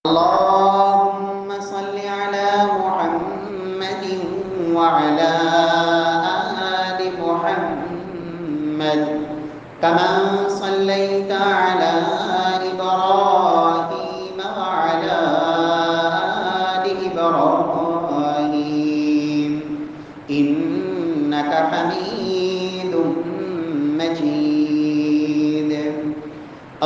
اللهم صل على محمد وعلى آل محمد كما صليت على إبراهيم وعلى آل إبراهيم إنك حميد مجيد.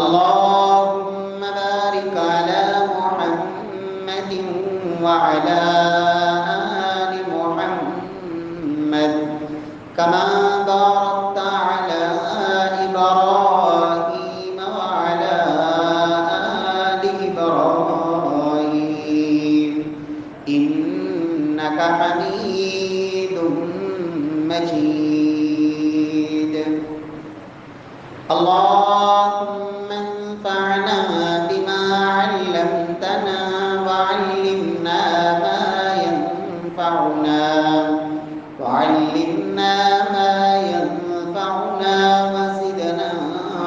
اللهم بارك على محمد وعلى آل محمد كما باركت على إبراهيم وعلى آل إبراهيم إنك حميد مجيد. اللهم انفعنا بما علمتنا وعلمنا ما ينفعنا وزدنا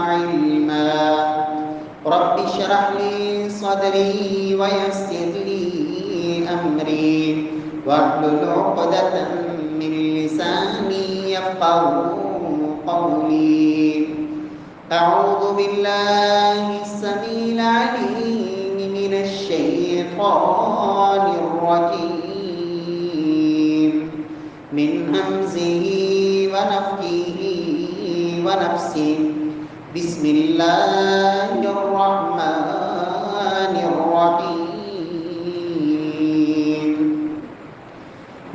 علما. رب اشرح لي صدري ويسر لي أمري واحلل عقدة من لساني يفقهوا قولي. أعوذ بالله السميع العليم من الشيطان الرجيم من همزه ونفخه ونفسه. بسم الله الرحمن الرحيم.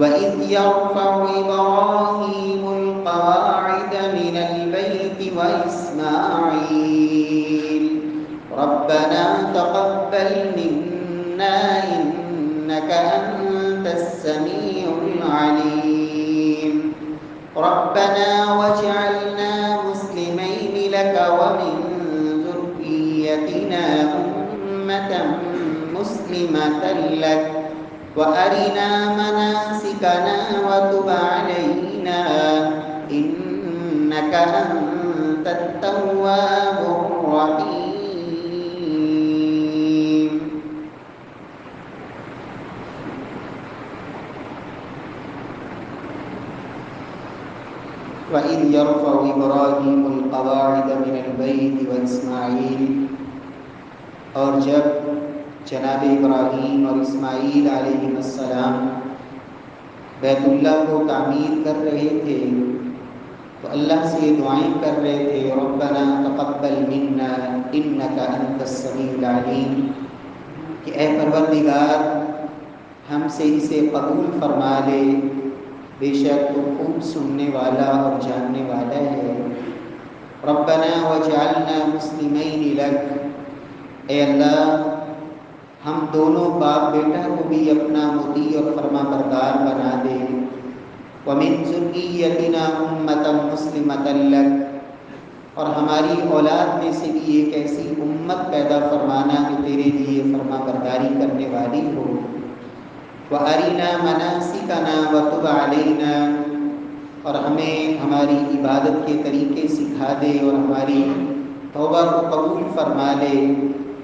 وإذ يرفع إبراهيم القواعد من البيت وإسماعيل ربنا تقبل منا إنك أنت السميع العليم. ربنا واجعلنا مسلمين لك ومن ذريتنا أمة مسلمة لك وأرنا مناسكنا وتب علينا إنك أنت التواب الرحيم. وإذ يرفع إبراهيم القواعد من البيت وإسماعيل، اور جب جناب ابراہیم اور اسماعیل علیہ السلام بیت اللہ کو تعمیر کر رہے تھے تو اللہ سے یہ دعائیں کر رہے تھے، ربنا تقبل منا انک انت السمیع العلیم، کہ اے پروردگار ہم سے اسے قبول فرما لے، بے شک تو خوب سننے والا اور جاننے والا ہے۔ ربنا وجعلنا مسلمین لک، اے اللہ ہم دونوں باپ بیٹا کو بھی اپنا مطیع اور فرما بردار بنا دے، وَمِن ذُرِّيَّتِنَا أُمَّةً مُسْلِمَةً لَكَ، اور ہماری اولاد میں سے بھی ایک ایسی امت پیدا فرمانا جو تیرے لیے فرما برداری کرنے والی ہو، وَأَرِنَا مَنَاسِكَنَا وَتُبْ عَلَيْنَا، اور ہمیں ہماری عبادت کے طریقے سکھا دے اور ہماری توبہ کو قبول فرما لے،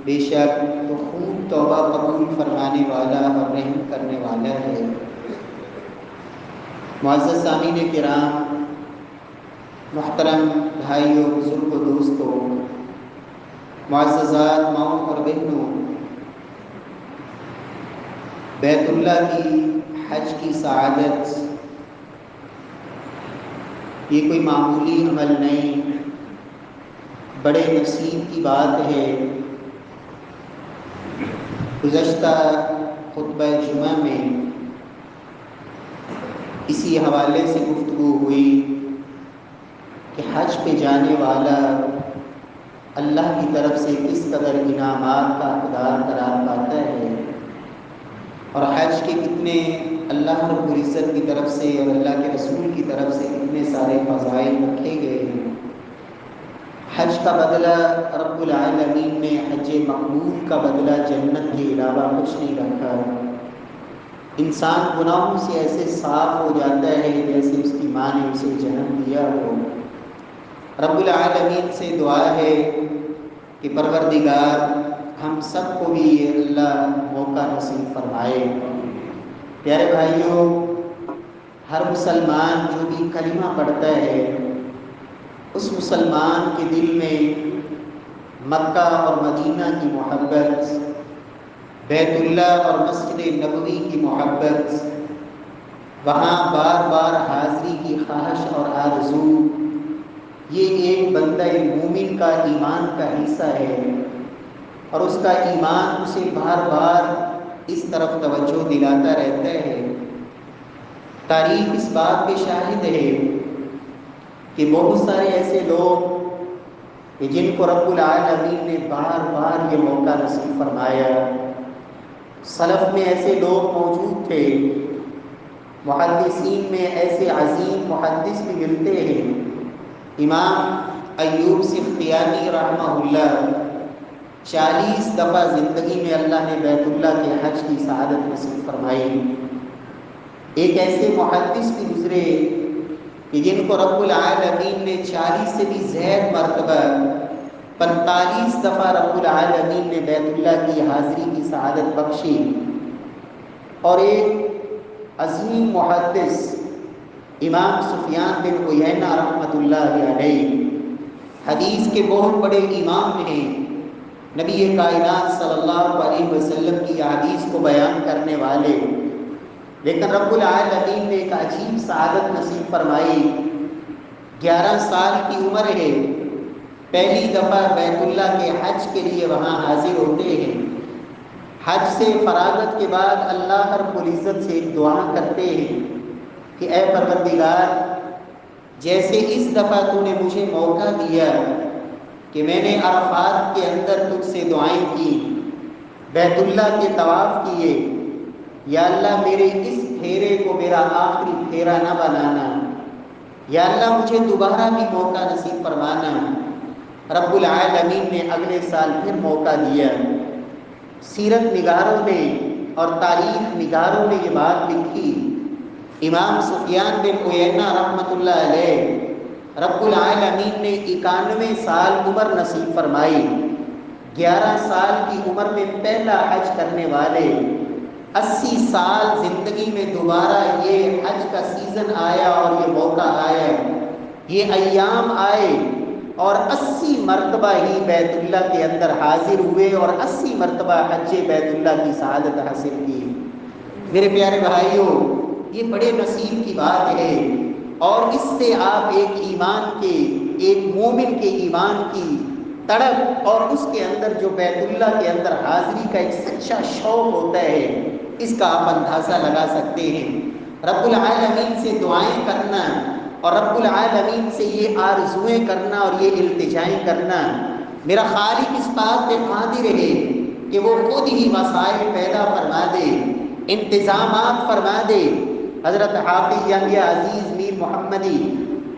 بے شک تو خوب توبہ قبول فرمانے والا اور رحم کرنے والا ہے۔ معزز سامعین کرام، محترم بھائیوں، بزرگوں، دوستوں، معززات ماؤں اور بہنوں، بیت اللہ کی حج کی سعادت یہ کوئی معمولی عمل نہیں، بڑے نصیب کی بات ہے۔ گزشتہ خطبہ جمعہ میں اسی حوالے سے گفتگو ہوئی کہ حج پہ جانے والا اللہ کی طرف سے کس قدر انعامات کا حقدار قرار پاتا ہے، اور حج کے کتنے اللہ رب العزت کی طرف سے اور اللہ کے رسول کی طرف سے کتنے سارے فضائل رکھے گئے ہیں۔ حج کا بدلہ رب العالمین نے حج مقبول کا بدلہ جنت کے علاوہ کچھ نہیں رکھا۔ انسان گناہوں سے ایسے صاف ہو جاتا ہے جیسے اس کی ماں نے اسے جنم دیا ہو۔ رب العالمین سے دعا ہے کہ پروردگار ہم سب کو بھی اللہ موقع نصیب فرمائے۔ پیارے بھائیوں، ہر مسلمان جو بھی کلمہ پڑھتا ہے اس مسلمان کے دل میں مکہ اور مدینہ کی محبت، بیت اللہ اور مسجد نبوی کی محبت، وہاں بار بار حاضری کی خواہش اور آرزو، یہ ایک بندہ مومن کا ایمان کا حصہ ہے، اور اس کا ایمان اسے بار بار اس طرف توجہ دلاتا رہتا ہے۔ تاریخ اس بات پہ شاہد ہے کہ بہت سارے ایسے لوگ کہ جن کو رب العالمین نے بار بار یہ موقع نصیب فرمایا۔ سلف میں ایسے لوگ موجود تھے، محدثین میں ایسے عظیم محدث بھی ملتے ہیں۔ امام ایوب سختیانی رحمہ اللہ 40 دفعہ زندگی میں اللہ نے بیت اللہ کے حج کی سعادت نصیب فرمائی۔ ایک ایسے محدث بھی گزرے کہ جن کو رب العالمین نے 40 سے بھی زیادہ مرتبہ 45 دفعہ رب العالمین نے بیت اللہ کی حاضری کی سعادت بخشی۔ اور ایک عظیم محدث امام سفیان بن عیینہ رحمۃ اللہ علیہ، حدیث کے بہت بڑے امام ہیں، نبی کائنات صلی اللہ علیہ وسلم کی حدیث کو بیان کرنے والے، لیکن رب العالمین نے ایک عجیب سعادت نصیب فرمائی۔ 11 سال کی عمر ہے، پہلی دفعہ بیت اللہ کے حج کے لیے وہاں حاضر ہوتے ہیں۔ حج سے فراغت کے بعد اللہ رب العزت سے ایک دعا کرتے ہیں کہ اے پروردگار، جیسے اس دفعہ تو نے مجھے موقع دیا کہ میں نے عرفات کے اندر تجھ سے دعائیں کی، بیت اللہ کے طواف کیے، یا اللہ میرے اس پھیرے کو میرا آخری پھیرا نہ بنانا، یا اللہ مجھے دوبارہ بھی موقع نصیب فرمانا۔ رب العالمین نے اگلے سال پھر موقع دیا۔ سیرت نگاروں نے اور تاریخ نگاروں نے یہ بات لکھی، امام سفیان بن عیینہ رحمۃ اللہ علیہ رب العالمین نے 91 سال عمر نصیب فرمائی۔ 11 سال کی عمر میں پہلا حج کرنے والے، 80 سال زندگی میں دوبارہ یہ حج کا سیزن آیا اور یہ موقع آیا، یہ ایام آئے، اور 80 مرتبہ ہی بیت اللہ کے اندر حاضر ہوئے اور 80 مرتبہ حج بیت اللہ کی سعادت حاصل کی۔ میرے پیارے بھائیوں، یہ بڑے نصیب کی بات ہے، اور اس سے آپ ایک ایمان کے، ایک مومن کے ایمان کی تڑپ اور اس کے اندر جو بیت اللہ کے اندر حاضری کا ایک سچا شوق ہوتا ہے، اس کا آپ اندازہ لگا سکتے ہیں۔ رب العالمین سے دعائیں کرنا اور رب العالمین سے یہ آرزویں کرنا اور یہ التجائیں کرنا، میرا خالق اس بات پہ قادر ہے کہ وہ خود ہی وسائل پیدا فرما دے، انتظامات فرما دے۔ حضرت حافظ یحییٰ عزیز میر محمدی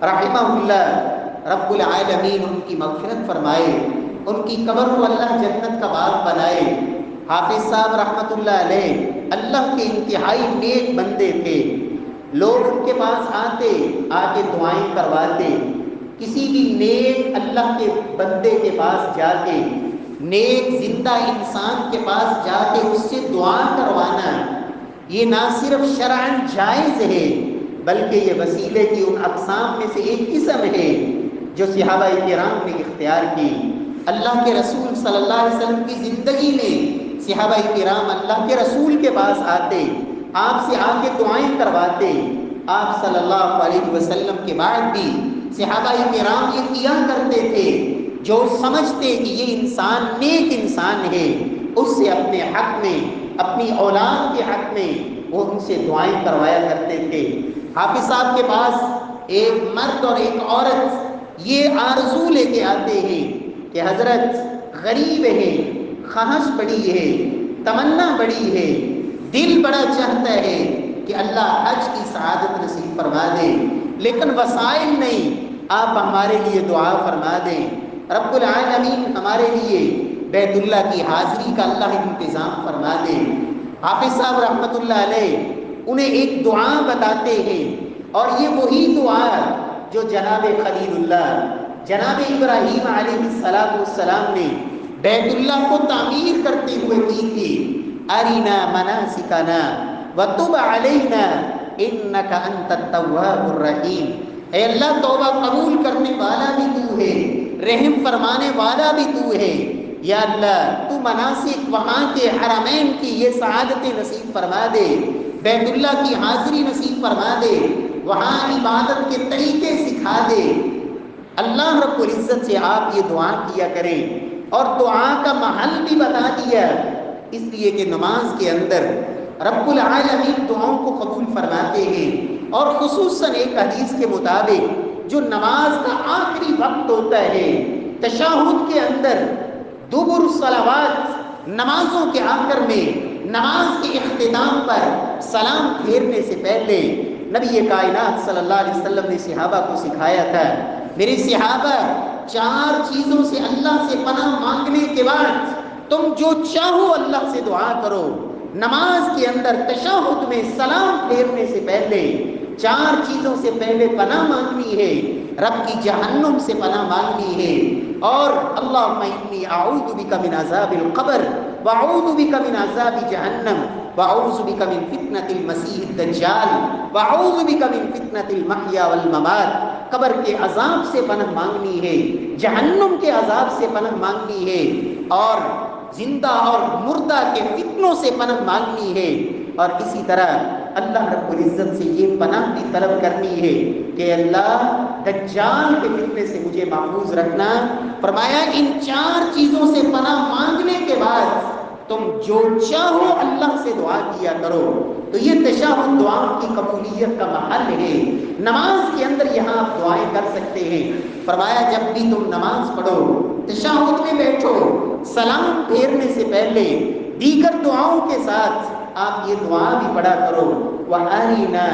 رحمہ اللہ، رب العالمین ان کی مغفرت فرمائے، ان کی قبر کو اللہ جنت کا باغ بنائے۔ حافظ صاحب رحمۃ اللہ علیہ اللہ کے انتہائی نیک بندے تھے، لوگ ان کے پاس آتے، آ کے دعائیں کرواتے۔ کسی بھی نیک اللہ کے بندے کے پاس جا کے، نیک زندہ انسان کے پاس جا کے اس سے دعا کروانا، یہ نہ صرف شرعاً جائز ہے بلکہ یہ وسیلے کی ان اقسام میں سے ایک قسم ہے جو صحابہ کرام نے اختیار کی۔ اللہ کے رسول صلی اللہ علیہ وسلم کی زندگی میں صحابہ کرام اللہ کے رسول کے پاس آتے، آپ سے آ کے دعائیں کرواتے۔ آپ صلی اللہ علیہ وسلم کے بعد بھی صحابہ کرام یہ کیا کرتے تھے، جو سمجھتے کہ یہ انسان نیک انسان ہے، اس سے اپنے حق میں، اپنی اولاد کے حق میں وہ ان سے دعائیں کروایا کرتے تھے۔ حافظ صاحب کے پاس ایک مرد اور ایک عورت یہ آرزو لے کے آتے ہیں کہ حضرت غریب ہے، خواہش بڑی ہے، تمنا بڑی ہے، دل بڑا چاہتا ہے کہ اللہ حج کی سعادت نصیب فرما دے، لیکن وسائل نہیں، آپ ہمارے لیے دعا فرما دیں، رب العالمین ہمارے لیے بیت اللہ کی حاضری کا اللہ انتظام فرما دے۔ حافظ صاحب رحمۃ اللہ علیہ انہیں ایک دعا بتاتے ہیں، اور یہ وہی دعا جو جناب خلیل اللہ، جناب ابراہیم علیہ السلام نے بیت اللہ کو تعمیر کرتے ہوئے کی تھی، ارینا مناسکنا وتب علینا انک انت التواب الرحیم، اے اللہ توبہ قبول کرنے والا بھی تو ہے، رحم فرمانے والا بھی تو ہے، یا اللہ تو مناسک وہاں کے حرمین کی یہ سعادتیں نصیب فرما دے، بیت اللہ کی حاضری نصیب فرما دے، وہاں عبادت کے طریقے سکھا دے۔ اللہ رب العزت سے آپ یہ دعا کیا کریں، اور دعا کا محل بھی بتا دیا، اس لیے کہ نماز کے اندر رب العالمین دعاؤں کو قبول فرماتے ہیں، اور خصوصاً ایک حدیث کے مطابق جو نماز کا آخری وقت ہوتا ہے، تشہد کے اندر دبر الصلوات، نمازوں کے آخر میں نماز کے اختتام پر سلام پھیرنے سے پہلے نبی کائنات صلی اللہ علیہ وسلم نے صحابہ کو سکھایا تھا، میرے صحابہ 4 چیزوں سے اللہ سے پناہ مانگنے کے بعد تم جو چاہو اللہ سے دعا کرو۔ نماز کے اندر تشہد میں سلام پھیرنے سے پہلے 4 چیزوں سے پہلے پناہ مانگنی ہے، رب کی جہنم سے پناہ مانگنی ہے، اور اللہم انی اعوذ بک من عذاب القبر واعوذ بک من عذاب جہنم واعوذ بک من فتنۃ المسیح الدجال واعوذ بک من فتنۃ المحیا والممات۔ قبر کے عذاب سے پناہ مانگنی ہے، جہنم کے عذاب سے پناہ مانگنی ہے، اور زندہ اور مردہ کے فتنوں سے پناہ مانگنی ہے، اور اسی طرح اللہ رب العزت سے یہ پناہ بھی طلب کرنی ہے کہ اللہ دجال کے فتنے سے مجھے محفوظ رکھنا۔ فرمایا ان 4 چیزوں سے پناہ مانگنے کے بعد تم جو چاہو اللہ سے دعا کیا کرو۔ تو یہ تشہد دعا کی قبولیت کا محل ہے، نماز کے اندر یہاں آپ دعائیں کر سکتے ہیں۔ فرمایا جب بھی تم نماز پڑھو، تشہد میں بیٹھو، سلام پھیرنے سے پہلے دیگر دعاؤں کے ساتھ آپ یہ دعا بھی پڑھا کرو، وَأَرِنَا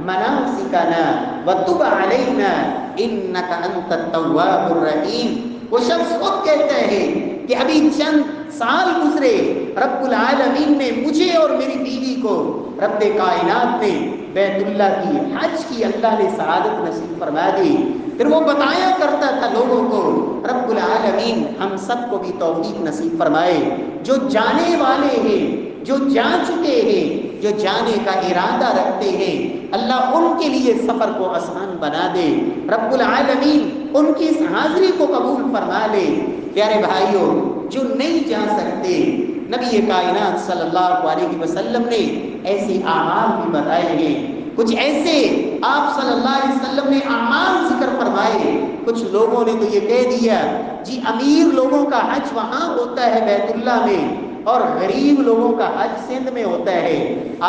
مَنَاسِكَنَا وَتُبْ عَلَيْنَا إِنَّكَ أَنْتَ التَّوَّابُ الرَّحِيمُ۔ وہ شخص خود کہتا ہے کہ ابھی چند سال گزرے، رب العالمین نے مجھے اور میری بیوی کو، رب کائنات نے بیت اللہ کی حج کی اللہ نے سعادت نصیب فرما دی۔ پھر وہ بتایا کرتا تھا لوگوں کو، رب العالمین ہم سب کو بھی توفیق نصیب فرمائے، جو جانے والے ہیں، جو جا چکے ہیں، جو جانے کا ارادہ رکھتے ہیں، اللہ ان کے لیے سفر کو آسان بنا دے، رب العالمین ان کی اس حاضری کو قبول فرما لے۔ پیارے بھائیوں، جو نہیں جا سکتے، نبی کائنات صلی اللہ علیہ وسلم نے ایسے اعمال بھی بتائے ہیں، کچھ ایسے آپ صلی اللہ علیہ وسلم نے اعمال ذکر فرمائے۔ کچھ لوگوں نے تو یہ کہہ دیا جی امیر لوگوں کا حج وہاں ہوتا ہے بیت اللہ میں، اور غریب لوگوں کا حج سندھ میں ہوتا ہے۔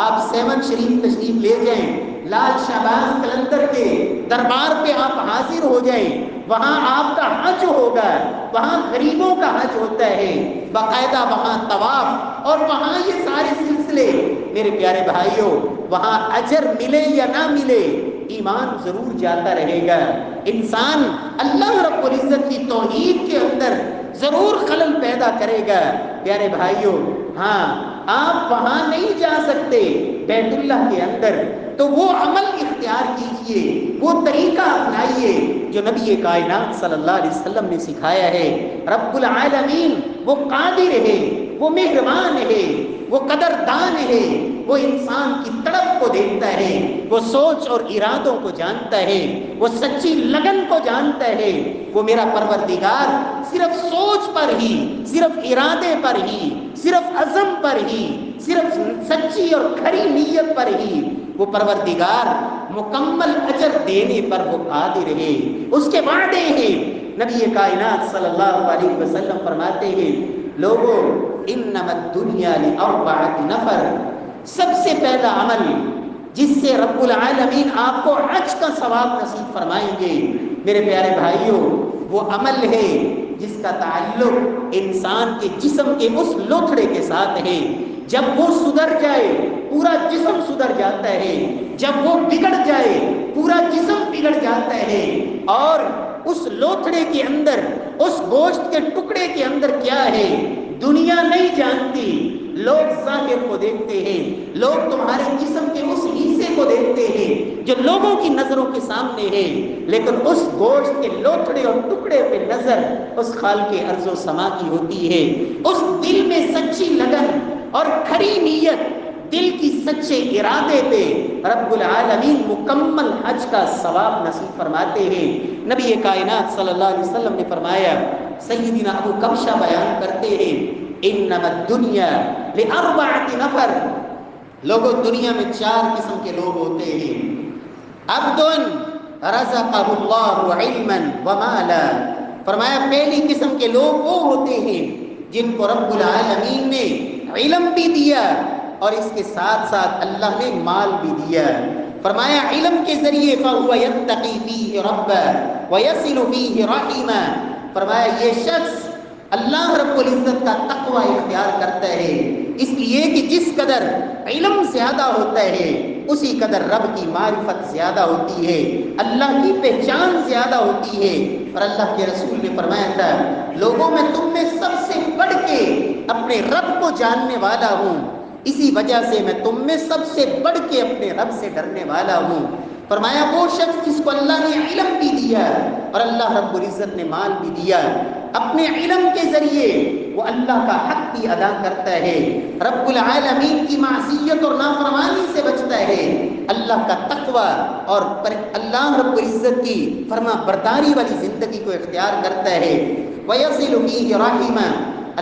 آپ 7 شریف تشریف لے جائیں، لال شہباز قلندر کے دربار پہ آپ حاضر ہو جائیں، وہاں آپ کا حج ہوگا، وہاں غریبوں کا حج ہوتا ہے، باقاعدہ وہاں طواف، اور وہاں یہ سارے سلسلے۔ میرے پیارے بھائیوں، وہاں اجر ملے یا نہ ملے، ایمان ضرور جاتا رہے گا، انسان اللہ رب العزت کی توحید کے اندر ضرور خلل پیدا کرے گا۔ پیارے بھائیوں، ہاں آپ وہاں نہیں جا سکتے بیت اللہ کے اندر، تو وہ عمل اختیار کیجئے، وہ طریقہ اپنائیے جو نبی کائنات صلی اللہ علیہ وسلم نے سکھایا ہے۔ رب العالمین وہ قادر ہے، وہ مہربان ہے، وہ قدردان ہے، وہ انسان کی تڑپ کو دیکھتا ہے، وہ سوچ اور ارادوں کو جانتا ہے، وہ سچی لگن کو جانتا ہے۔ وہ میرا پروردگار صرف سوچ پر ہی، صرف ارادے پر ہی، صرف عزم پر ہی، صرف سچی اور کھری نیت پر ہی وہ پروردگار مکمل اجر دینے پر وہ قادر ہے، اس کے وعدے ہیں۔ نبی کائنات صلی اللہ علیہ وسلم فرماتے ہیں، لوگوں انما الدنیا لاربعۃ نفر، سب سے پہلا عمل جس سے رب العالمین آپ کو حج کا ثواب نصیب فرمائیں گے، میرے پیارے بھائیوں، وہ عمل ہے جس کا تعلق انسان کے جسم کے اس لوتھڑے کے ساتھ ہے۔ جب وہ سدھر جائے پورا جسم سدھر جاتا ہے، جب وہ بگڑ جائے پورا جسم بگڑ جاتا ہے، اور اس لوتھڑے کے اندر، اس گوشت کے ٹکڑے کے اندر کیا ہے دنیا نہیں جانتی، لوگ ظاہر کو دیکھتے ہیں، لوگ تمہارے جسم کے اس حصے کو دیکھتے ہیں جو لوگوں کی نظروں کے سامنے ہے، لیکن اس گوشت کے لوتھڑے اور ٹکڑے پہ نظر اس خالق ارض و سما کی ہوتی ہے۔ اس دل میں سچی لگن اور کھری نیت، دل کی سچے ارادے پہ رب العالمین مکمل حج کا ثواب نصیب فرماتے ہیں۔ نبی کائنات صلی اللہ علیہ وسلم نے فرمایا، سیدنا ابو کبشہ بیان کرتے ہیں، انما الدنیا لاربعۃ نفر، لوگوں دنیا میں 4 قسم کے لوگ ہوتے ہیں۔ عبد رزقہ اللہ علما ومالا، فرمایا پہلی قسم کے لوگ وہ ہوتے ہیں جن کو رب العالمین نے علم بھی دیا اور اس کے ساتھ ساتھ اللہ نے مال بھی دیا۔ فرمایا علم کے ذریعے فَهُوَ يَتَّقِي فِيهِ رَبَّهُ وَيَصِلُ فِيهِ رَحِمَهُ، فرمایا یہ شخص اللہ رب العزت کا تقوی اختیار کرتا ہے، اس لیے کہ جس قدر علم زیادہ ہوتا ہے اسی قدر رب کی معرفت زیادہ ہوتی ہے، اللہ کی پہچان زیادہ ہوتی ہے۔ اور اللہ کے رسول نے فرمایا تھا، لوگوں میں تم میں سب سے بڑھ کے اپنے رب کو جاننے والا ہوں، اسی وجہ سے میں تم میں سب سے بڑھ کے اپنے رب سے ڈرنے والا ہوں۔ فرمایا وہ شخص جس کو اللہ نے علم بھی دیا اور اللہ رب العزت نے مال بھی دیا، اپنے علم کے ذریعے وہ اللہ کا حق بھی ادا کرتا ہے، رب العالمین کی معصیت اور نافرمانی سے بچتا ہے، اللہ کا تقوی اور اللہ رب العزت کی فرما برداری والی زندگی کو اختیار کرتا ہے۔ وَيَصِلُ فِيهِ رَحِمًا،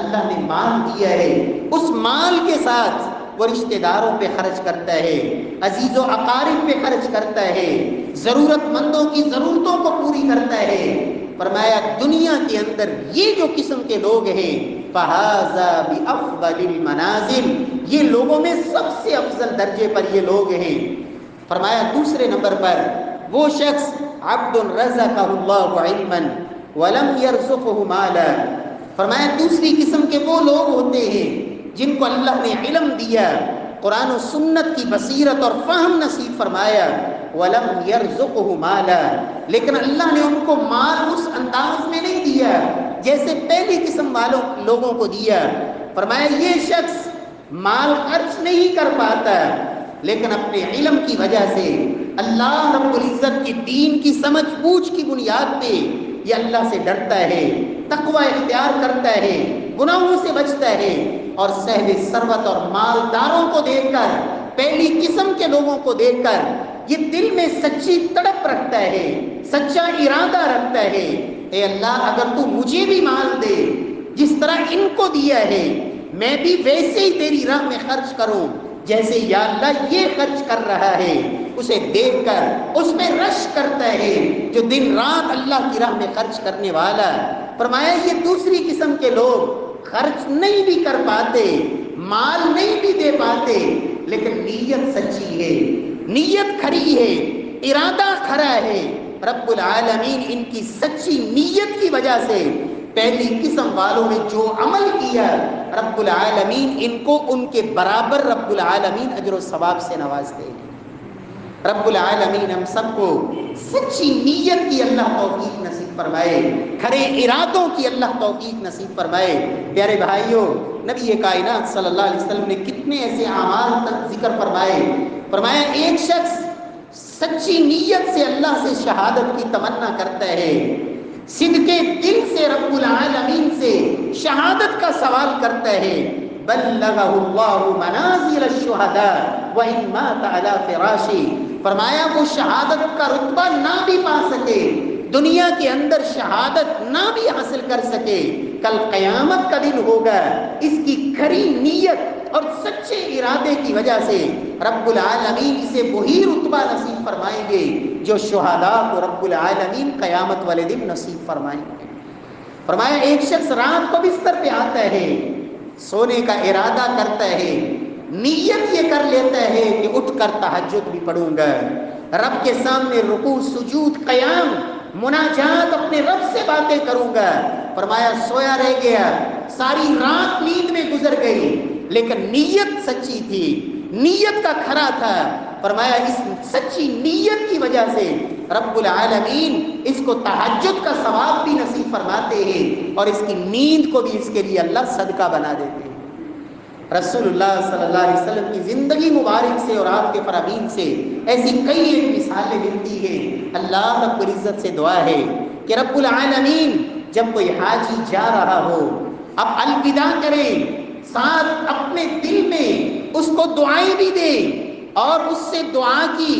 اللہ نے مال دیا ہے، اس مال کے ساتھ وہ رشتہ داروں پہ خرچ کرتا ہے، عزیز و اقارب پہ خرچ کرتا ہے، ضرورت مندوں کی ضرورتوں کو پوری کرتا ہے۔ فرمایا دنیا کے اندر یہ جو قسم کے لوگ ہیں، فَهَذَا بِأَفْضَلِ الْمَنَازِلِ، یہ لوگوں میں سب سے افضل درجے پر یہ لوگ ہیں۔ فرمایا دوسرے نمبر پر وہ شخص عبد رزقہ اللہ علما ولم يرزقه مالا، فرمایا دوسری قسم کے وہ لوگ ہوتے ہیں جن کو اللہ نے علم دیا، قرآن و سنت کی بصیرت اور فہم نصیب فرمایا، وَلَمْ يَرْزُقْهُ مَالًا، لیکن اللہ نے ان کو مال اس انداز میں نہیں دیا جیسے پہلی قسم والوں لوگوں کو دیا۔ فرمایا یہ شخص مال خرچ نہیں کر پاتا، لیکن اپنے علم کی وجہ سے اللہ رب العزت کی دین کی سمجھ بوجھ کی بنیاد پہ یہ اللہ سے ڈرتا ہے، تقوی اختیار کرتا ہے، گناہوں سے بچتا ہے، اور صاحب ثروت اور مالداروں کو دیکھ کر، پہلی قسم کے لوگوں کو دیکھ کر یہ دل میں سچی تڑپ رکھتا ہے، سچا ارادہ رکھتا ہے، اے اللہ اگر تو مجھے بھی مال دے جس طرح ان کو دیا ہے، میں بھی ویسے ہی تیری راہ میں خرچ کروں جیسے یا اللہ یہ خرچ کر رہا ہے۔ اسے دیکھ کر اس میں رش کرتا ہے جو دن رات اللہ کی راہ میں خرچ کرنے والا۔ فرمایا یہ دوسری قسم کے لوگ خرچ نہیں بھی کر پاتے، مال نہیں بھی دے پاتے، لیکن نیت سچی ہے، نیت کھری ہے، ارادہ کھرا ہے۔ رب العالمین ان کی سچی نیت کی وجہ سے پہلی قسم والوں نے جو عمل کیا، رب العالمین ان کو ان کے برابر رب العالمین اجر و ثواب سے نوازتے ہیں۔ رب العالمین ہم سب کو سچی نیت کی اللہ توفیق نصیب فرمائے، کھرے ارادوں کی اللہ توفیق نصیب فرمائے۔ پیارے بھائیوں، نبی کائنات صلی اللہ علیہ وسلم نے کتنے ایسے اعمال تک ذکر فرمائے۔ فرمایا ایک شخص سچی نیت سے اللہ سے شہادت کی تمنا کرتا ہے، صدقے دل سے رب العالمین سے شہادت کا سوال کرتا ہے، بلغہ اللہ منازل الشہداء وإن مات علی فراشی، فرمایا وہ شہادت کا رتبہ نہ بھی پا سکے، دنیا کے اندر شہادت نہ بھی حاصل کر سکے، کل قیامت کا دن ہوگا، اس کی کھری نیت اور سچے ارادے کی وجہ سے رب العالمین اسے وہی رتبہ نصیب فرمائیں گے جو شہداء کو رب العالمین قیامت والے دن نصیب فرمائیں گے۔ فرمایا ایک شخص رات کو بستر پہ آتا ہے، سونے کا ارادہ کرتا ہے، نیت یہ کر لیتا ہے کہ اٹھ کر تہجد بھی پڑھوں گا، رب کے سامنے رکوع سجود قیام مناجات اپنے رب سے باتیں کروں گا۔ فرمایا سویا رہ گیا، ساری رات نیند میں گزر گئی، لیکن نیت سچی تھی، نیت کا کھرا تھا۔ فرمایا اس سچی نیت کی وجہ سے رب العالمین اس کو تہجد کا ثواب بھی نصیب فرماتے ہیں اور اس کی نیند کو بھی اس کے لیے اللہ صدقہ بنا دیتے ہیں۔ رسول اللہ صلی اللہ علیہ وسلم کی زندگی مبارک سے اور آپ کے فرامین سے ایسی کئی ایک مثالیں ملتی ہیں۔ اللہ رب العزت سے دعا ہے کہ رب العالمین جب کوئی حاجی جا رہا ہو، اب الوداع کرے، ساتھ اپنے دل میں اس کو دعائیں بھی دے اور اس سے دعا کی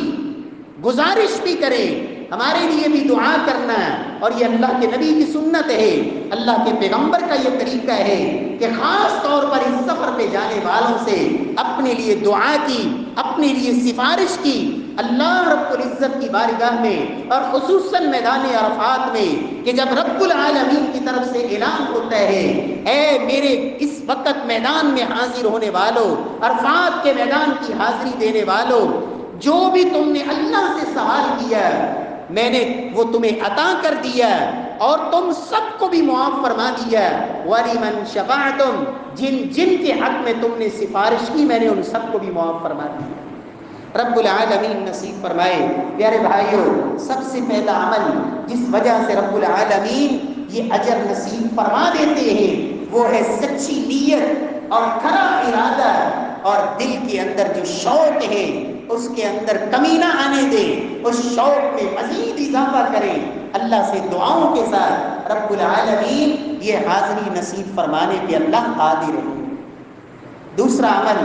گزارش بھی کرے۔ ہمارے لیے بھی دعا کرنا، اور یہ اللہ کے نبی کی سنت ہے، اللہ کے پیغمبر کا یہ طریقہ ہے کہ خاص طور پر اس سفر پہ جانے والوں سے اپنے لیے دعا کی، اپنے لیے سفارش کی، اللہ رب العزت کی بارگاہ میں، اور خصوصاً میدان عرفات میں، کہ جب رب العالمین کی طرف سے اعلان ہوتا ہے، اے میرے اس وقت میدان میں حاضر ہونے والوں، عرفات کے میدان کی حاضری دینے والوں، جو بھی تم نے اللہ سے سوال کیا میں نے وہ تمہیں عطا کر دیا، اور تم سب کو بھی معاف فرما دیا۔ وَلِمَنْ شَفَعْتُمْ، جن جن کے حق میں تم نے سفارش کی میں نے ان سب کو بھی معاف فرما دیا۔ رب العالمین نصیب فرمائے۔ پیارے بھائیوں، سب سے پہلا عمل جس وجہ سے رب العالمین یہ اجر نصیب فرما دیتے ہیں وہ ہے سچی نیت اور کھرا ارادہ، اور دل کے اندر جو شوق ہے اس کے اندر کمی نہ آنے دے، اس شوق میں مزید اضافہ کریں، اللہ سے دعاؤں کے ساتھ رب العالمین یہ حاضری نصیب فرمانے پہ اللہ قادر ہے۔ دوسرا عمل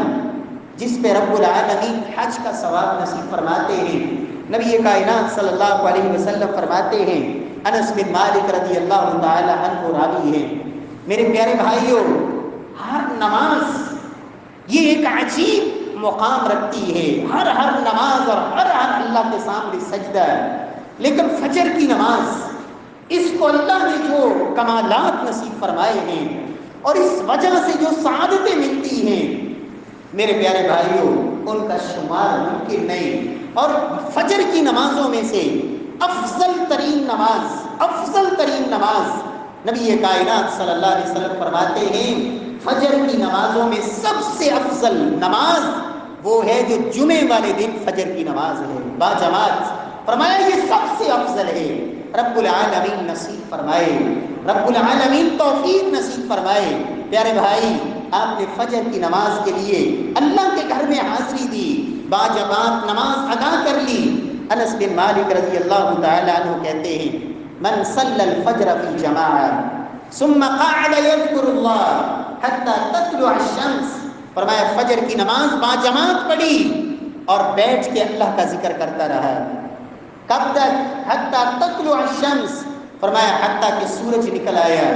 جس پہ رب العالمین حج کا ثواب نصیب فرماتے ہیں، نبی کائنات صلی اللہ علیہ وسلم فرماتے ہیں، انس بن مالک رضی اللہ تعالی عنہ راوی ہیں، میرے پیارے بھائیوں، ہر نماز یہ ایک عجیب مقام رکھتی ہے، ہر نماز اور ہر اللہ کے سامنے سجدہ ہے، لیکن فجر کی نماز اس کو اللہ نے جو کمالات نصیب فرمائے ہیں اور اس وجہ سے جو سعادتیں ملتی ہیں، میرے پیارے بھائیوں ان کا شمار ممکن نہیں۔ اور فجر کی نمازوں میں سے افضل ترین نماز نبی کائنات صلی اللہ علیہ وسلم فرماتے ہیں، فجر کی نمازوں میں سب سے افضل نماز وہ ہے جو جمعے والے دن فجر کی نماز ہے با جماعت، فرمایا یہ سب سے افضل ہے۔ رب العالمین نصیب فرمائے، رب العالمین توفیق نصیب فرمائے۔ پیارے بھائی، آپ نے فجر کی نماز کے لیے اللہ کے گھر میں حاضری دی، با جماعت نماز ادا کر لی۔ انس بن مالک رضی اللہ تعالی عنہ کہتے ہیں، من صلی الفجر فی جماعہ ثم قعد یذکر اللہ حتی تطلع الشمس، فرمایا فجر کی نماز با جماعت پڑھی اور بیٹھ کے اللہ کا ذکر کرتا رہا، کب تک؟ حتی تطلع الشمس، فرمایا حتیٰ کہ سورج نکل آیا۔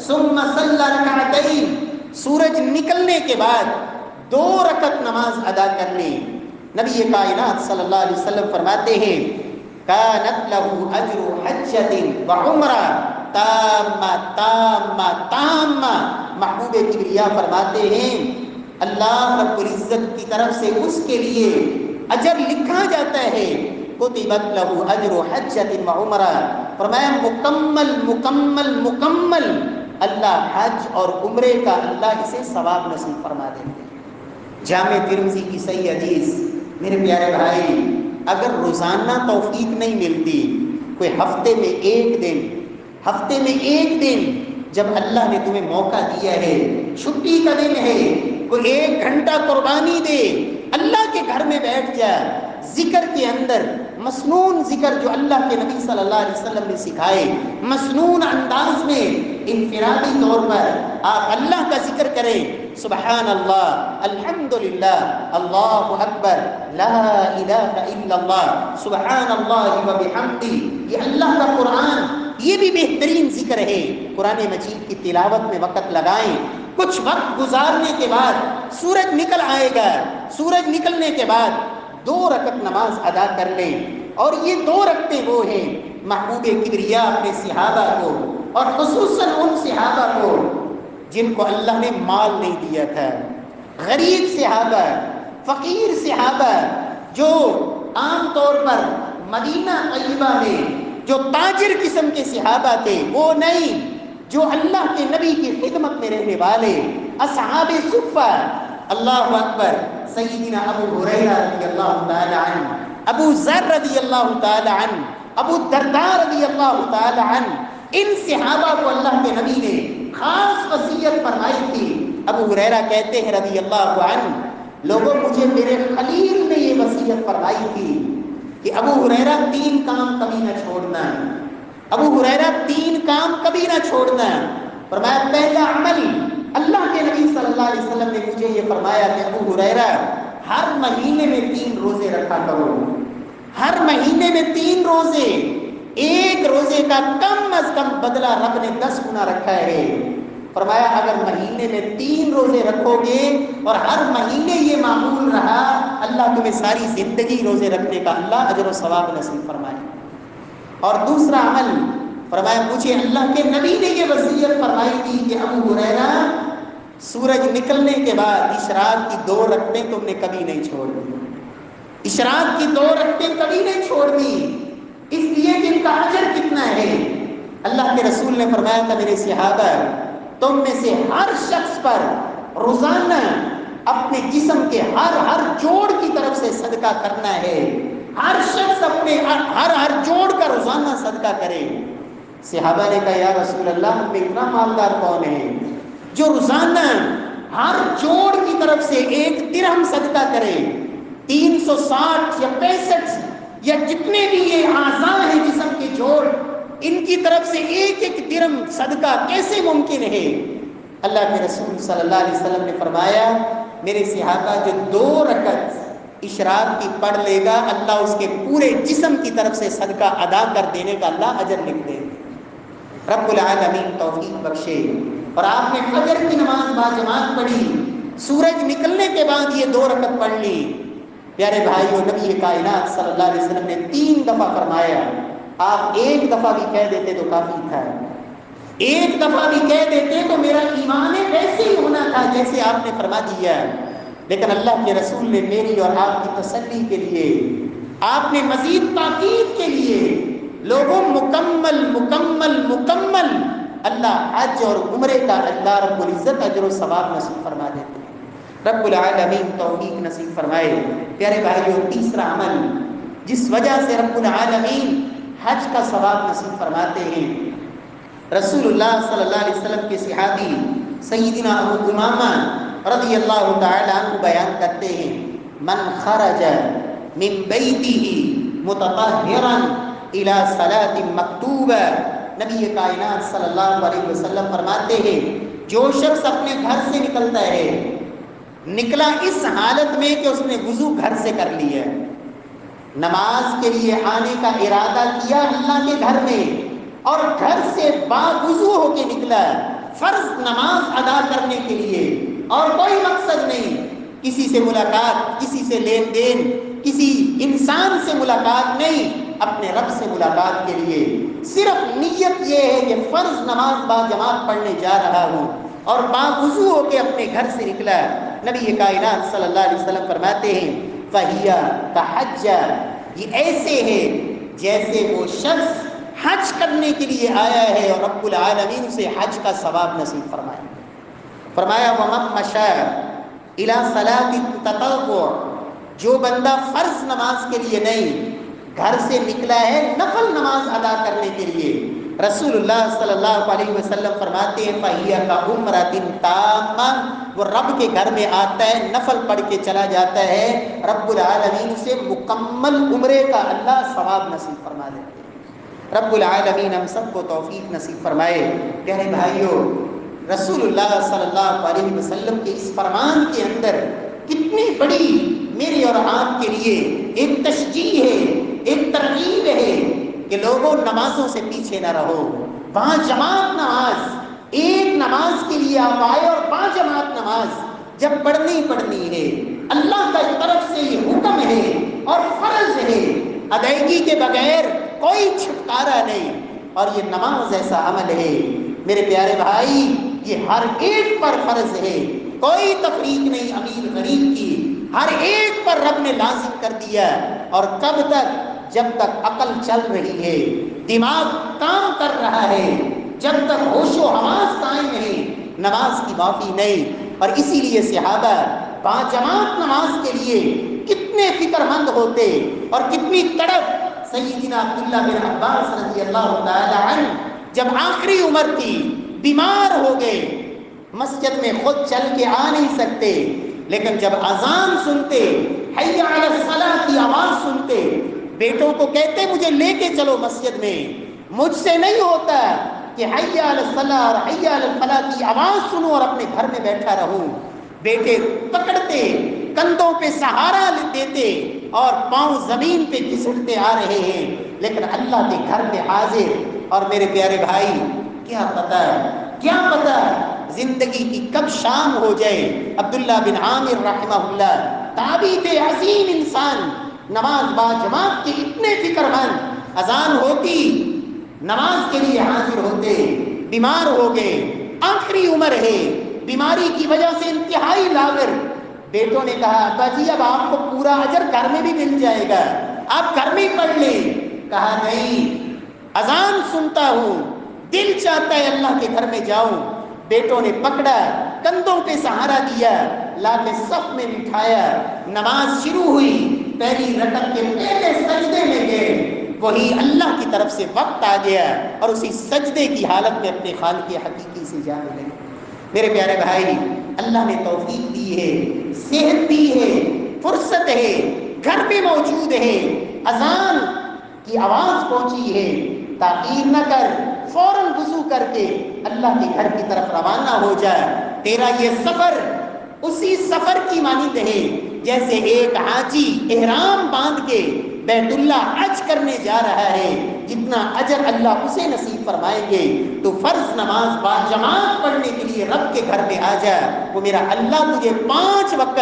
ثم صلی رکعتین، سورج نکلنے کے بعد 2 رکعت نماز ادا کر لی۔ نبی کائنات صلی اللہ علیہ وسلم فرماتے ہیں، کانت لہ اجر حجۃ وعمرہ تامہ تامہ تامہ، محبوب کبریا فرماتے ہیں اللہ رب العزت کی طرف سے اس کے لیے اجر لکھا جاتا ہے، کتبت لہ اجر حجۃ وعمرہ، فرمایا مکمل مکمل مکمل اللہ حج اور عمرے کا اللہ اسے ثواب نصیب فرما دیتے ہیں۔ جامع ترمذی کی صحیح حدیث، میرے پیارے بھائی، اگر روزانہ توفیق نہیں ملتی، کوئی ہفتے میں ایک دن جب اللہ نے تمہیں موقع دیا ہے، چھٹی کا دن ہے، کوئی 1 گھنٹہ قربانی دے، اللہ کے گھر میں بیٹھ جا، ذکر کے اندر مسنون ذکر جو اللہ کے نبی صلی اللہ علیہ وسلم نے سکھائے، مسنون انداز میں انفرادی طور پر آپ اللہ کا ذکر کریں، سبحان اللہ، الحمدللہ، اللہ اکبر، لا الہ الا اللہ، سبحان اللہ وبحمدہ، یہ اللہ کا قرآن، یہ بھی بہترین ذکر ہے۔ قرآن مجید کی تلاوت میں وقت لگائیں، کچھ وقت گزارنے کے بعد سورج نکل آئے گا، سورج نکلنے کے بعد 2 رکعت نماز ادا کر لیں، اور یہ 2 رکعتیں وہ ہیں محبوب کبریا اپنے صحابہ کو، اور خصوصاً ان صحابہ کو جن کو اللہ نے مال نہیں دیا تھا، غریب صحابہ، فقیر صحابہ، جو عام طور پر مدینہ طیبہ میں جو تاجر قسم کے صحابہ تھے وہ نہیں، جو اللہ کے نبی کی خدمت میں رہنے والے اصحاب صفہ، اللہ اکبر، سیدنا ابو ہریرہ رضی اللہ تعالی عنہ، ابو ذر رضی اللہ تعالی عنہ، ابو درداء رضی اللہ تعالی عنہ، ان صحابہ کو اللہ کے نبی نے خاص وصیت فرمائی تھی ابو ہریرہ کہتے ہیں رضی اللہ عنہ، لوگوں مجھے میرے خلیل نے یہ وصیت فرمائی تھی کہ ابو ہریرہ 3 کام کبھی نہ چھوڑنا، ابو ہریرہ 3 کام کبھی نہ چھوڑنا۔ فرمایا پہلا عمل، اللہ کے نبی صلی اللہ علیہ وسلم نے مجھے یہ فرمایا کہ ابو ہریرہ ہر مہینے میں 3 روزے رکھا کرو، ہر مہینے میں 3 روزے، ایک روزے کا کم از کم بدلہ رب نے 10 گنا رکھا ہے۔ فرمایا اگر مہینے میں 3 روزے رکھو گے اور ہر مہینے یہ معمول رہا، اللہ تمہیں ساری زندگی روزے رکھنے کا اللہ اجر و ثواب نصیب فرمائے۔ اور دوسرا عمل، فرمایا مجھے اللہ کے نبی نے یہ وصیت فرمائی تھی کہ ابو ہریرہ سورج نکلنے کے بعد اشراق کی 2 رکعتیں تم نے کبھی نہیں چھوڑنی، اشراق کی 2 رکعتیں کبھی نہیں چھوڑنی، اس لیے کہ ان کا اجر کتنا ہے۔ اللہ کے رسول نے فرمایا تھا میرے صحابہ، تم میں سے ہر شخص پر روزانہ اپنے جسم کے ہر جوڑ کی طرف سے صدقہ کرنا ہے، ہر شخص اپنے ہر جوڑ کا روزانہ صدقہ کرے۔ صحابہ نے کہا یا رسول اللہ ہم میں اتنا مالدار کون ہے جو روزانہ ہر جوڑ کی طرف سے 1 درہم صدقہ کرے؟ 360 یا 65 یا جتنے بھی یہ اعضاء ہیں جسم کے جوڑ، ان کی طرف سے 1 درہم صدقہ کیسے ممکن ہے؟ اللہ کے رسول صلی اللہ علیہ وسلم نے فرمایا میرے صحابہ جو 2 رکعت اشراق کی پڑھ لے گا، اللہ اس کے پورے جسم کی طرف سے صدقہ ادا کر دینے کا اللہ اجر لکھ دے۔ رب العالمین توفیق بخشے۔ اور آپ نے فجر کی نماز باجماعت پڑھی، سورج نکلنے کے بعد یہ 2 رکعت پڑھ لی۔ پیارے بھائیو، نبی کائنات صلی اللہ علیہ وسلم نے 3 دفعہ فرمایا، آپ 1 دفعہ بھی کہہ دیتے تو کافی تھا، 1 دفعہ بھی کہہ دیتے تو میرا ایمان ویسے ہی ہونا تھا جیسے آپ نے فرما دیا۔ لیکن اللہ کے رسول نے میری اور آپ کی تسلی کے لیے، آپ نے مزید تاکید کے لیے لوگوں مکمل مکمل مکمل اللہ حج اور عمرے کا اللہ رب العزت اجر و ثواب نصیب فرما دیتے ہیں۔ رب العالمین توفیق نصیب فرمائے۔ پیارے بھائیو، تیسرا عمل جس وجہ سے رب العالمین حج کا ثواب نصیب فرماتے ہیں، رسول اللہ صلی اللہ علیہ وسلم کے صحابی سیدنا ابو امامہ رضی اللہ تعالی عنہ بیان کرتے ہیں، من خرج من بیتہ متطہرا الی صلاۃ مکتوبہ، نبی کائنات صلی اللہ علیہ وسلم فرماتے ہیں جو شخص اپنے گھر سے نکلتا ہے، نکلا اس حالت میں کہ اس نے وضو گھر سے کر لیا، نماز کے لیے آنے کا ارادہ کیا اللہ کے گھر میں، اور گھر سے باوضو ہو کے نکلا فرض نماز ادا کرنے کے لیے، اور کوئی مقصد نہیں، کسی سے ملاقات، کسی سے لین دین، کسی انسان سے ملاقات نہیں، اپنے رب سے ملاقات کے لیے صرف نیت یہ ہے کہ فرض نماز با جماعت پڑھنے جا رہا ہوں، اور باوضو ہو کے اپنے گھر سے نکلا، نبی کائنات صلی اللہ علیہ وسلم فرماتے ہیں فَهِيَ كَحَجَّ، یہ ایسے ہے جیسے وہ شخص حج کرنے کے لیے آیا ہے اور رب العالمین اسے حج کا ثواب نصیب فرمائے۔ فرمایا وَمَن مَشَىٰ إِلَىٰ صَلَاةِ التَّطَوُّعِ، جو بندہ فرض نماز کے لیے نہیں گھر سے نکلا ہے نفل نماز ادا کرنے کے لیے، رسول اللہ صلی اللہ علیہ وسلم فرماتے ہیں فَهِيَ كَعُمْرَةٍ تَامَّةٍ، وہ رب کے گھر میں آتا ہے، نفل پڑھ کے چلا جاتا ہے، رب العالمین سے مکمل عمرے کا اللہ ثواب نصیب فرما دیتے ہیں۔ رب العالمین ہم سب کو توفیق نصیب فرمائے۔ پیارے بھائیو، رسول اللہ صلی اللہ علیہ وسلم کے اس فرمان کے اندر کتنی بڑی میرے اور آپ کے لیے ایک تشجیع ہے، ایک ترغیب ہے کہ لوگوں نمازوں سے پیچھے نہ رہو، باجماعت نماز، ایک نماز کے لیے آپ آئے اور باجماعت نماز جب پڑھنی ہے، اللہ کی طرف سے یہ حکم ہے اور فرض ہے، ادائیگی کے بغیر کوئی چھٹکارا نہیں، اور یہ نماز ایسا عمل ہے میرے پیارے بھائی، یہ ہر ایک پر فرض ہے، کوئی تفریق نہیں امیر غریب کی، ہر ایک پر رب نے لازم کر دیا۔ اور کب تک؟ جب تک عقل چل رہی ہے، دماغ کام کر رہا ہے، جب تک ہوش و حواس قائم ہے، نماز کی معافی نہیں۔ اور اسی لیے صحابہ باجماعت نماز کے لیے کتنے فکر مند ہوتے اور کتنی تڑپ۔ سیدنا عبداللہ بن عباس رضی اللہ تعالی عنہ جب آخری عمر تھی، بیمار ہو گئے، مسجد میں خود چل کے آ نہیں سکتے، لیکن جب اذان سنتے، حی علی الصلاۃ کی آواز سنتے، بیٹوں کو کہتے مجھے لے کے چلو مسجد میں۔ مجھ سے نہیں ہوتا کہ حی علی الصلاۃ اور حی علی الفلاح کی آواز سنوں اور اپنے گھر میں بیٹھا رہوں۔ بیٹے پکڑتے، کندھوں پہ سہارا دیتے اور پاؤں زمین پہ گھسٹتے آ رہے ہیں، لیکن اللہ کے گھر میں حاضر۔ اور میرے پیارے بھائی، کیا پتہ زندگی کی کب شام ہو جائے۔ عبداللہ بن عامر رحمہ اللہ تابعی تھے، عظیم انسان، نماز با جماعت کے اتنے فکر مند، اذان ہوتی نماز کے لیے حاضر ہوتے، بیمار ہو گئے، آخری عمر ہے، بیماری کی وجہ سے انتہائی لاغر۔ بیٹوں نے کہا ابا جی اب آپ کو پورا اجر گھر میں بھی مل جائے گا، آپ گھر میں ہی پڑھ لیں۔ کہا نہیں، اذان سنتا ہوں، دل چاہتا ہے اللہ کے گھر میں جاؤں۔ بیٹوں نے پکڑا، کندھوں پہ سہارا دیا، لا کے صف میں بٹھایا، نماز شروع ہوئی، پہلی رکعت کے پہلے سجدے میں گئے، وہی اللہ کی طرف سے وقت آ گیا اور اسی سجدے کی حالت میں اپنے خالق حقیقی سے جا ملے۔ میرے پیارے بھائی، اللہ نے توفیق دی ہے، صحت دی ہے، فرصت ہے، گھر میں موجود ہے، اذان کی آواز پہنچی ہے، تاخیر نہ کر، فوراً وضو کر کے اللہ کے گھر کی طرف روانہ ہو جائے۔ تیرا یہ سفر اسی سفر کی مانند ہے جیسے ایک حاجی احرام باندھ کے بیت اللہ حج کرنے جا رہا ہے، جتنا اجر اللہ اسے نصیب فرمائیں گے۔ تو فرض نماز با جماعت پڑھنے کے لیے رب کے گھر میں آ جا، وہ میرا اللہ تجھے 5 وقت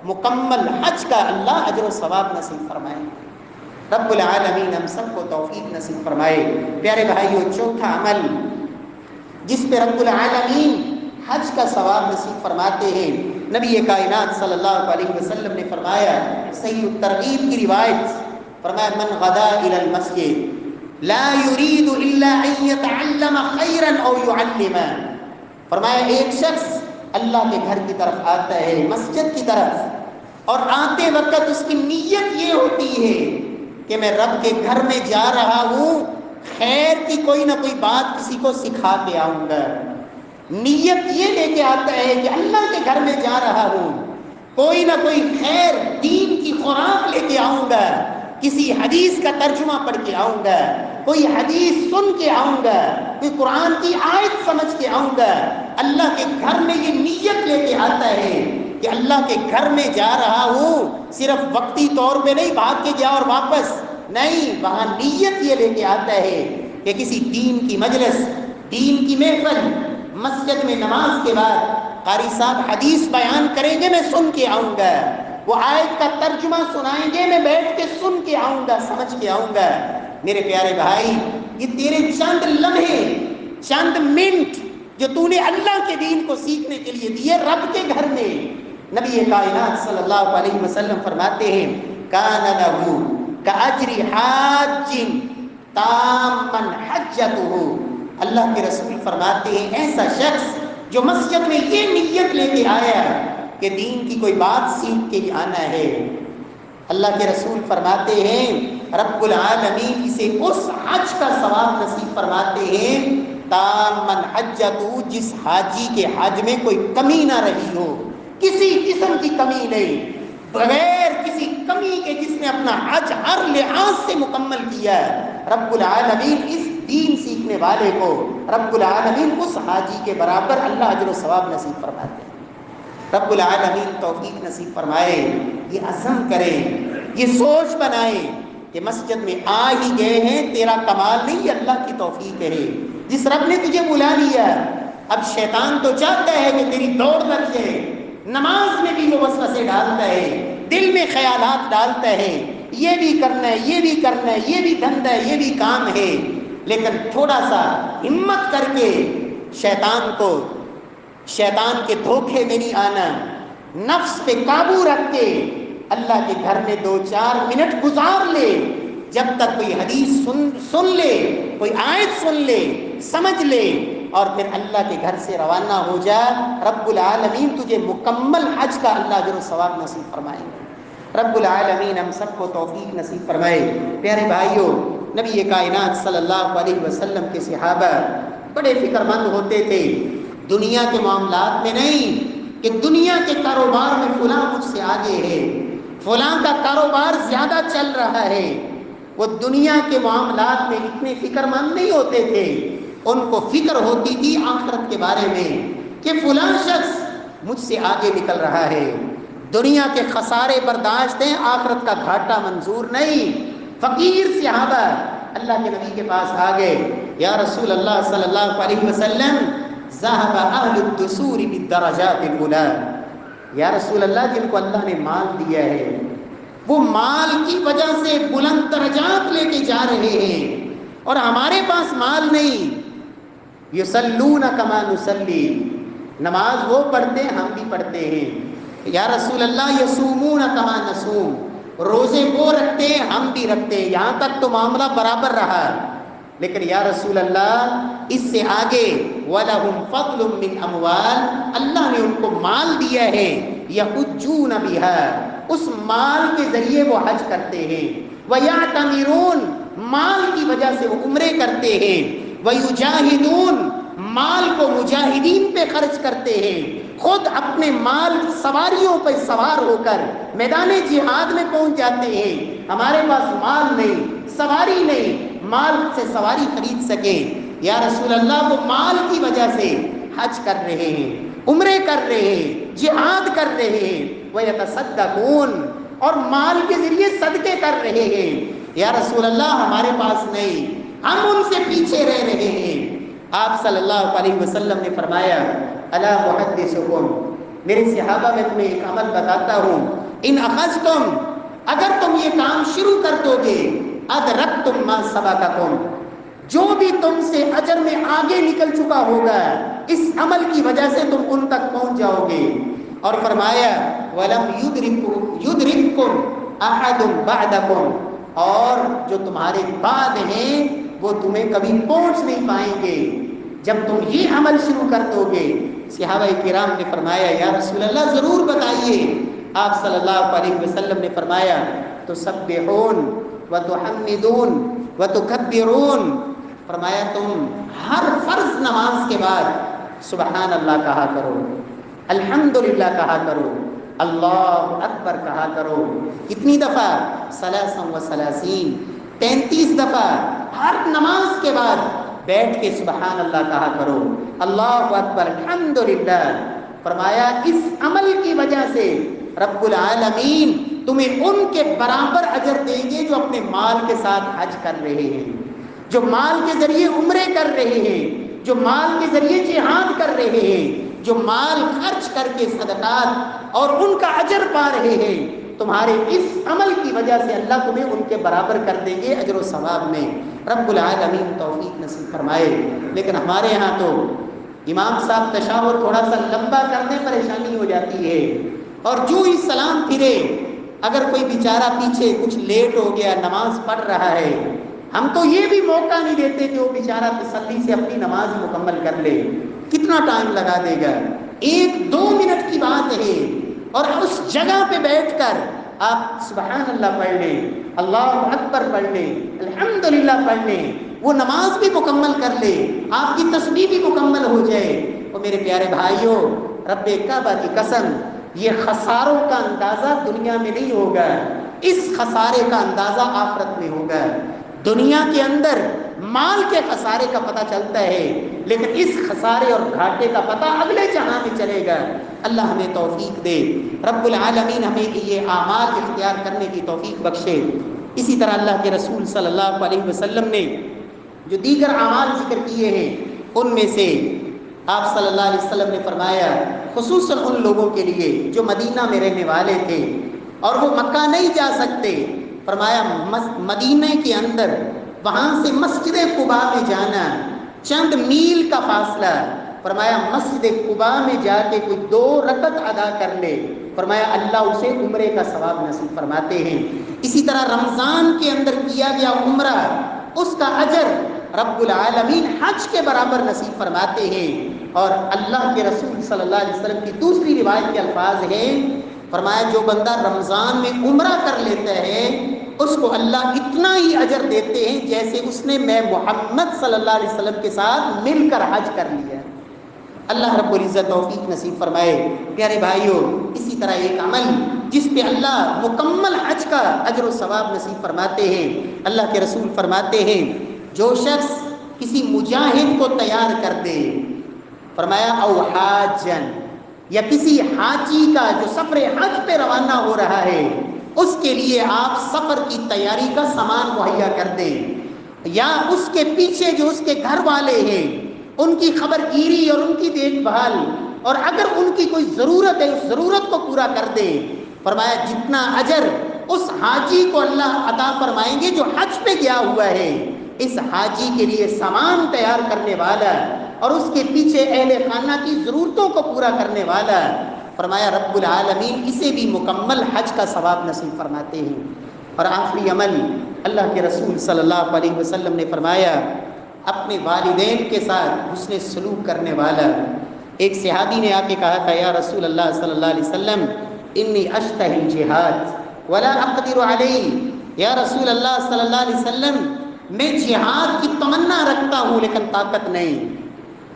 مکمل حج کا اللہ اجر و ثواب نصیب فرمائے۔ رب العالمین ہم سب کو توفیق نصیب فرمائے۔ پیارے بھائیو، چوتھا عمل جس پہ رب العالمین حج کا ثواب نصیب فرماتے ہیں، نبی کائنات صلی اللہ علیہ وسلم نے فرمایا، صحیح الترغیب کی روایت، فرمایا من غدا الى المسجد لا يريد الا ان يتعلم خيرا او يعلم۔ فرمایا ایک شخص اللہ کے گھر کی طرف آتا ہے، مسجد کی طرف، اور آتے وقت اس کی نیت یہ ہوتی ہے کہ میں رب کے گھر میں جا رہا ہوں، خیر کی کوئی نہ کوئی بات کسی کو سکھا کے آؤں گا۔ نیت یہ لے کے آتا ہے کہ اللہ کے گھر میں جا رہا ہوں، کوئی نہ کوئی خیر دین کی خوراک لے کے آؤں گا، کسی حدیث کا ترجمہ پڑھ کے آؤں گا، کوئی حدیث سن کے آؤں گا، کوئی قرآن کی آیت سمجھ کے آؤں گا۔ اللہ کے گھر میں یہ نیت لے کے آتا ہے کہ اللہ کے گھر میں جا رہا ہوں، صرف وقتی طور پہ نہیں بھاگ کے گیا اور واپس نہیں، وہاں نیت یہ لے کے آتا ہے کہ کسی دین کی مجلس، دین کی محفل، مسجد میں نماز کے بعد قاری صاحب حدیث بیان کریں گے، میں سن کے آؤں گا، وہ آیت کا ترجمہ سنائیں گے، میں بیٹھ کے سن کے آؤں گا، سمجھ کے آؤں گا۔ میرے پیارے بھائی، یہ تیرے چند لمحے، چند منٹ جو تو نے اللہ کے دین کو سیکھنے کے لیے دیے رب کے گھر میں، نبی کائنات صلی اللہ علیہ وسلم فرماتے ہیں کان لہ کاجر حاج تامن حجتہ۔ اللہ کے رسول فرماتے ہیں ایسا شخص جو مسجد میں یہ نیت لے کے آیا کہ دین کی کوئی بات سیکھ کے آنا ہے، اللہ کے رسول فرماتے ہیں رب العالمین اسے اس حج کا ثواب نصیب فرماتے ہیں تامن حجتہ، جس حاجی کے حج میں کوئی کمی نہ رہی ہو، کسی قسم کی کمی نہیں، بغیر کسی کمی کے جس نے اپنا حج ہر لحاظ سے مکمل کیا ہے، رب العالمین اس دین سیکھنے والے کو، رب العالمین اس حاجی کے برابر اللہ اجر و ثواب نصیب فرماتے ہیں۔ رب العالمین توفیق نصیب فرمائے، یہ عزم کرے، یہ سوچ بنائے کہ مسجد میں آ ہی گئے ہیں، تیرا کمال نہیں، یہ اللہ کی توفیق ہے۔ جس رب نے تجھے بلا لیا، اب شیطان تو چاہتا ہے کہ تیری دوڑ لگ جائے، نماز میں بھی وہ وسوسے ڈالتا ہے، دل میں خیالات ڈالتا ہے، یہ بھی کرنا ہے، یہ بھی کرنا ہے، یہ بھی دھندا ہے، یہ بھی کام ہے، لیکن تھوڑا سا ہمت کر کے شیطان کے دھوکے میں نہیں آنا، نفس پہ قابو رکھ کے اللہ کے گھر میں 2-4 منٹ گزار لے، جب تک کوئی حدیث سن لے، کوئی آیت سن لے، سمجھ لے، اور پھر اللہ کے گھر سے روانہ ہو جا، رب العالمین تجھے مکمل حج کا اللہ اجر و ثواب نصیب فرمائیں گے۔ رب العالمین ہم سب کو توفیق نصیب فرمائے۔ پیارے بھائیوں، نبی کائنات صلی اللہ علیہ وسلم کے صحابہ بڑے فکر مند ہوتے تھے، دنیا کے معاملات میں نہیں کہ دنیا کے کاروبار میں فلاں مجھ سے آگے ہے، فلاں کا کاروبار زیادہ چل رہا ہے۔ وہ دنیا کے معاملات میں اتنے فکر مند نہیں ہوتے تھے، ان کو فکر ہوتی تھی آخرت کے بارے میں کہ فلاں شخص مجھ سے آگے نکل رہا ہے۔ دنیا کے خسارے برداشت ہیں، آخرت کا گھاٹا منظور نہیں۔ فقیر صحابہ اللہ کے نبی کے پاس آ گئے، یا رسول اللہ صلی اللہ علیہ وسلم ذهب اهل الدثور بالدرجات الاولى، یا رسول اللہ جن کو اللہ نے مال دیا ہے وہ مال کی وجہ سے بلند درجات لے کے جا رہے ہیں، اور ہمارے پاس مال نہیں۔ یصلون کما نصلی، نماز وہ پڑھتے ہیں ہم بھی پڑھتے ہیں۔ یا رسول اللہ یصومون کما نصوم، روزے وہ رکھتے ہیں ہم بھی رکھتے ہیں، یہاں تک تو معاملہ برابر رہا۔ لیکن یا رسول اللہ اس سے آگے وَلَهُمْ فَضْلٌ مِّنْ أَمْوَالٍ، اللہ نے ان کو مال دیا ہے، يَحُجُّونَ بِهَا، اس مال کے ذریعے وہ حج کرتے ہیں، وَيَعْتَمِرُونَ، مال کی وجہ سے وہ عمرے کرتے ہیں، وَيُجَاهِدُونَ، مال کو مجاہدین پہ خرچ کرتے ہیں، خود اپنے مال سواریوں پہ سوار ہو کر میدان جہاد میں پہنچ جاتے ہیں۔ ہمارے پاس مال نہیں، سواری نہیں، مال سے سواری خرید سکے، یا رسول اللہ وہ مال کی وجہ سے حج کر رہے ہیں، عمرے کر رہے ہیں، جہاد کر رہے ہیں، وَيَتَصَدَّقُونَ، اور مال کے ذریعے صدقے کر رہے ہیں۔ یا رسول اللہ ہمارے پاس نہیں، ہم ان سے پیچھے رہ رہے ہیں۔ آپ صلی اللہ علیہ وسلم نے فرمایا الا احدثکم، میرے صحابہ میں تمہیں ایک عمل بتاتا ہوں، ان اخذتم، اگر تم یہ کام شروع کر دو گے، ادرکتم ما سبقکم، جو بھی تم سے اجر میں آگے نکل چکا ہوگا اس عمل کی وجہ سے تم ان تک پہنچ جاؤ گے۔ اور فرمایا ولم یدرککم احد بعدکم، اور جو تمہارے بعد ہیں وہ تمہیں کبھی پہنچ نہیں پائیں گے جب تم یہ عمل شروع کر دو گے۔ صحابہ کرام نے فرمایا یا رسول اللہ ضرور بتائیے۔ آپ صلی اللہ علیہ وسلم نے فرمایا تسبحون وتحمدون وتکبرون، فرمایا تم ہر فرض نماز کے بعد سبحان اللہ کہا کرو، الحمدللہ کہا کرو، اللہ اکبر کہا کرو۔ کتنی دفعہ؟ 33 33 دفعہ ہر نماز کے بعد بیٹھ کے سبحان اللہ کہا کرو، اللہ اکبر، الحمدللہ۔ فرمایا اس عمل کی وجہ سے رب العالمین تمہیں ان کے برابر اجر دیں گے جو اپنے مال کے ساتھ حج کر رہے ہیں، جو مال کے ذریعے عمرے کر رہے ہیں، جو مال کے ذریعے جہاد کر رہے ہیں، جو مال خرچ کر کے صدقات اور ان کا اجر پا رہے ہیں۔ تمہارے اس عمل کی وجہ سے اللہ تمہیں ان کے برابر کر دیں گے اجر و ثواب میں۔ رب العالمین توفیق نصیب فرمائے۔ لیکن ہمارے ہاں تو امام صاحب تشاور تھوڑا سا لمبا کرنے پریشانی ہو جاتی ہے، اور جو ہی سلام پھرے اگر کوئی بیچارہ پیچھے کچھ لیٹ ہو گیا نماز پڑھ رہا ہے، ہم تو یہ بھی موقع نہیں دیتے کہ وہ بیچارہ تسلی سے اپنی نماز مکمل کر لے۔ کتنا ٹائم لگا دے گا؟ 1-2 منٹ کی بات ہے، اور اس جگہ پہ بیٹھ کر آپ سبحان اللہ پڑھ لیں، اللہ اکبر پڑھ لیں، الحمدللہ پڑھ لیں، وہ نماز بھی مکمل کر لے، آپ کی تسبیح بھی مکمل ہو جائے۔ اور میرے پیارے بھائیوں، رب کعبہ کی قسم، یہ خساروں کا اندازہ دنیا میں نہیں ہوگا، اس خسارے کا اندازہ آخرت میں ہوگا۔ دنیا کے اندر مال کے خسارے کا پتہ چلتا ہے، لیکن اس خسارے اور گھاٹے کا پتہ اگلے جہاں میں چلے گا۔ اللہ ہمیں توفیق دے، رب العالمین ہمیں یہ اعمال اختیار کرنے کی توفیق بخشے۔ اسی طرح اللہ کے رسول صلی اللہ علیہ وسلم نے جو دیگر اعمال ذکر کیے ہیں ان میں سے آپ صلی اللہ علیہ وسلم نے فرمایا خصوصاً ان لوگوں کے لیے جو مدینہ میں رہنے والے تھے اور وہ مکہ نہیں جا سکتے، فرمایا مدینہ کے اندر وہاں سے مسجد قباء میں جانا چند میل کا فاصلہ، فرمایا مسجد قباء میں جا کے کوئی 2 رکعت ادا کر لے، فرمایا اللہ اسے عمرے کا ثواب نصیب فرماتے ہیں۔ اسی طرح رمضان کے اندر کیا گیا عمرہ، اس کا اجر رب العالمین حج کے برابر نصیب فرماتے ہیں۔ اور اللہ کے رسول صلی اللہ علیہ وسلم کی دوسری روایت کے الفاظ ہیں، فرمایا جو بندہ رمضان میں عمرہ کر لیتا ہے اس کو اللہ اتنا ہی اجر دیتے ہیں جیسے اس نے میں محمد صلی اللہ علیہ وسلم کے ساتھ مل کر حج کر لیا۔ اللہ رب العزت توفیق نصیب فرمائے۔ پیارے بھائیوں، اسی طرح ایک عمل جس پہ اللہ مکمل حج کا اجر و ثواب نصیب فرماتے ہیں، اللہ کے رسول فرماتے ہیں جو شخص کسی مجاہد کو تیار کر دے، فرمایا او حاجن، یا کسی حاجی کا جو سفر حج پہ روانہ ہو رہا ہے اس کے لیے آپ سفر کی تیاری کا سامان مہیا کر دیں، یا اس کے پیچھے جو اس کے گھر والے ہیں ان کی خبر گیری اور ان کی دیکھ بھال، اور اگر ان کی کوئی ضرورت ہے اس ضرورت کو پورا کر دیں، فرمایا جتنا اجر اس حاجی کو اللہ عطا فرمائیں گے جو حج پہ گیا ہوا ہے، اس حاجی کے لیے سامان تیار کرنے والا اور اس کے پیچھے اہل خانہ کی ضرورتوں کو پورا کرنے والا، فرمایا رب العالمین اسے بھی مکمل حج کا ثواب نصیب فرماتے ہیں۔ اور آخری عمل اللہ کے رسول صلی اللہ علیہ وسلم نے فرمایا اپنے والدین کے ساتھ حسن سلوک کرنے والا۔ ایک صحابی نے آ کے کہا تھا یا رسول اللہ صلی اللہ علیہ وسلم انی اشتہی الجہاد ولا اقدر علیہ، یا رسول اللہ صلی اللہ علیہ وسلم میں جہاد کی تمنا رکھتا ہوں لیکن طاقت نہیں،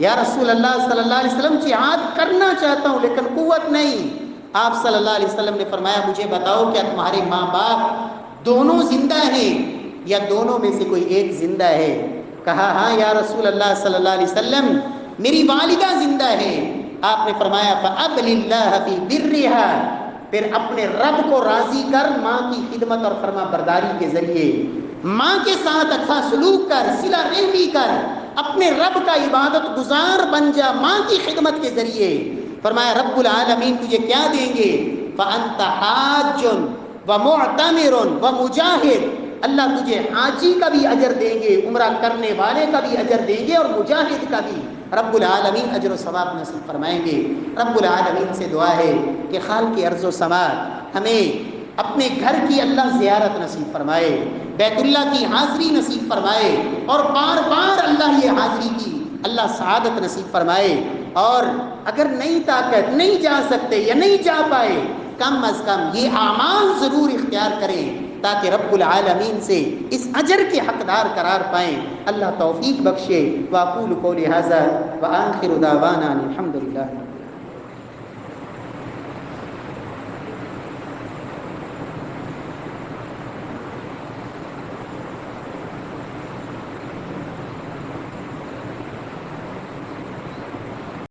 یا رسول اللہ صلی اللہ علیہ وسلم جہاد کرنا چاہتا ہوں لیکن قوت نہیں۔ آپ صلی اللہ علیہ وسلم نے فرمایا مجھے بتاؤ کیا تمہارے ماں باپ دونوں زندہ ہیں یا دونوں میں سے کوئی ایک زندہ ہے؟ کہا ہاں یا رسول اللہ صلی اللہ علیہ وسلم میری والدہ زندہ ہے۔ آپ نے فرمایا فَأَبْلِ اللَّهَ فِي بِرِّهَا، پھر اپنے رب کو راضی کر ماں کی خدمت اور فرما برداری کے ذریعے، ماں کے ساتھ اچھا سلوک کر، صلہ رحمی کر، اپنے رب کا عبادت گزار بن جا ماں کی خدمت کے ذریعے۔ فرمایا رب العالمین تجھے کیا دیں گے؟ فَأَنْتَ حَاجٌ وَمُعْتَمِرٌ وَمُجَاہِدٌ، اللہ تجھے حاجی کا بھی اجر دیں گے، عمرہ کرنے والے کا بھی اجر دیں گے، اور مجاہد کا بھی رب العالمین اجر و ثواب نصیب فرمائیں گے۔ رب العالمین سے دعا ہے کہ خالق ارض و سما ہمیں اپنے گھر کی اللہ زیارت نصیب فرمائے، بیت اللہ کی حاضری نصیب فرمائے، اور بار بار اللہ یہ حاضری کی اللہ سعادت نصیب فرمائے، اور اگر نئی طاقت نہیں جا سکتے یا نہیں جا پائے کم از کم یہ اعمال ضرور اختیار کریں تاکہ رب العالمین سے اس اجر کے حقدار قرار پائیں۔ اللہ توفیق بخشے۔ واقول قولی ھذا وآخر دعوانا الحمدللہ۔